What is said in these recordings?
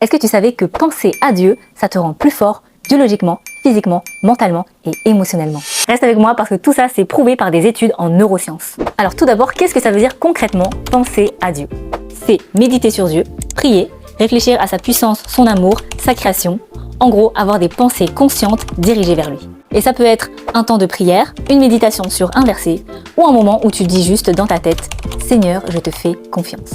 Est-ce que tu savais que penser à Dieu, ça te rend plus fort biologiquement, physiquement, mentalement et émotionnellement? Reste avec moi parce que tout ça c'est prouvé par des études en neurosciences. Alors tout d'abord, qu'est-ce que ça veut dire concrètement penser à Dieu? C'est méditer sur Dieu, prier, réfléchir à sa puissance, son amour, sa création. En gros, avoir des pensées conscientes dirigées vers lui. Et ça peut être un temps de prière, une méditation sur un verset, ou un moment où tu dis juste dans ta tête « Seigneur, je te fais confiance ».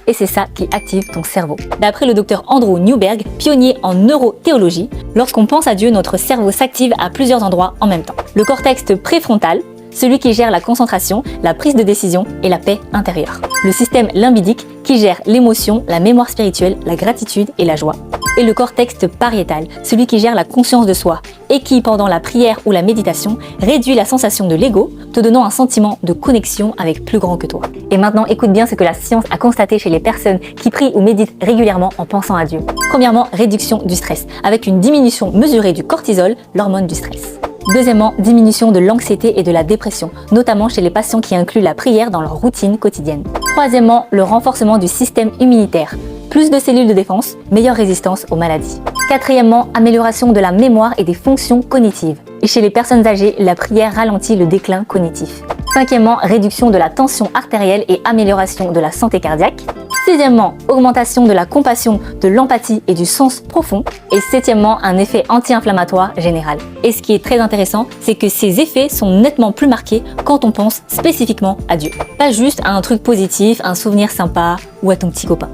Et c'est ça qui active ton cerveau. D'après le docteur Andrew Newberg, pionnier en neurothéologie, lorsqu'on pense à Dieu, notre cerveau s'active à plusieurs endroits en même temps. Le cortex préfrontal, celui qui gère la concentration, la prise de décision et la paix intérieure. Le système limbique qui gère l'émotion, la mémoire spirituelle, la gratitude et la joie. Et le cortex pariétal, celui qui gère la conscience de soi et qui, pendant la prière ou la méditation, réduit la sensation de l'ego, te donnant un sentiment de connexion avec plus grand que toi. Et maintenant, écoute bien ce que la science a constaté chez les personnes qui prient ou méditent régulièrement en pensant à Dieu. Premièrement, réduction du stress, avec une diminution mesurée du cortisol, l'hormone du stress. Deuxièmement, diminution de l'anxiété et de la dépression, notamment chez les patients qui incluent la prière dans leur routine quotidienne. Troisièmement, le renforcement du système immunitaire. Plus de cellules de défense, meilleure résistance aux maladies. Quatrièmement, amélioration de la mémoire et des fonctions cognitives. Et chez les personnes âgées, la prière ralentit le déclin cognitif. Cinquièmement, réduction de la tension artérielle et amélioration de la santé cardiaque. Sixièmement, augmentation de la compassion, de l'empathie et du sens profond. Et septièmement, un effet anti-inflammatoire général. Et ce qui est très intéressant, c'est que ces effets sont nettement plus marqués quand on pense spécifiquement à Dieu. Pas juste à un truc positif, un souvenir sympa ou à ton petit copain,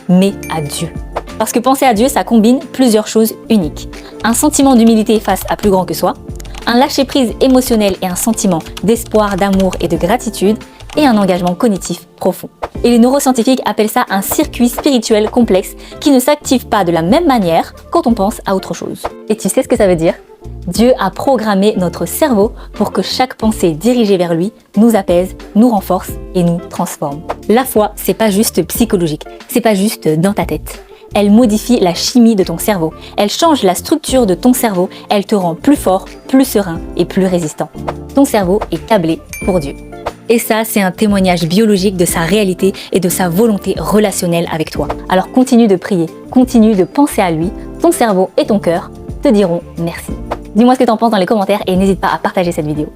mais à Dieu. Parce que penser à Dieu, ça combine plusieurs choses uniques. Un sentiment d'humilité face à plus grand que soi, un lâcher-prise émotionnel et un sentiment d'espoir, d'amour et de gratitude, et un engagement cognitif profond. Et les neuroscientifiques appellent ça un circuit spirituel complexe qui ne s'active pas de la même manière quand on pense à autre chose. Et tu sais ce que ça veut dire? Dieu a programmé notre cerveau pour que chaque pensée dirigée vers lui nous apaise, nous renforce et nous transforme. La foi, c'est pas juste psychologique, c'est pas juste dans ta tête. Elle modifie la chimie de ton cerveau, elle change la structure de ton cerveau, elle te rend plus fort, plus serein et plus résistant. Ton cerveau est câblé pour Dieu. Et ça, c'est un témoignage biologique de sa réalité et de sa volonté relationnelle avec toi. Alors continue de prier, continue de penser à lui, ton cerveau et ton cœur te diront merci. Dis-moi ce que t'en penses dans les commentaires et n'hésite pas à partager cette vidéo.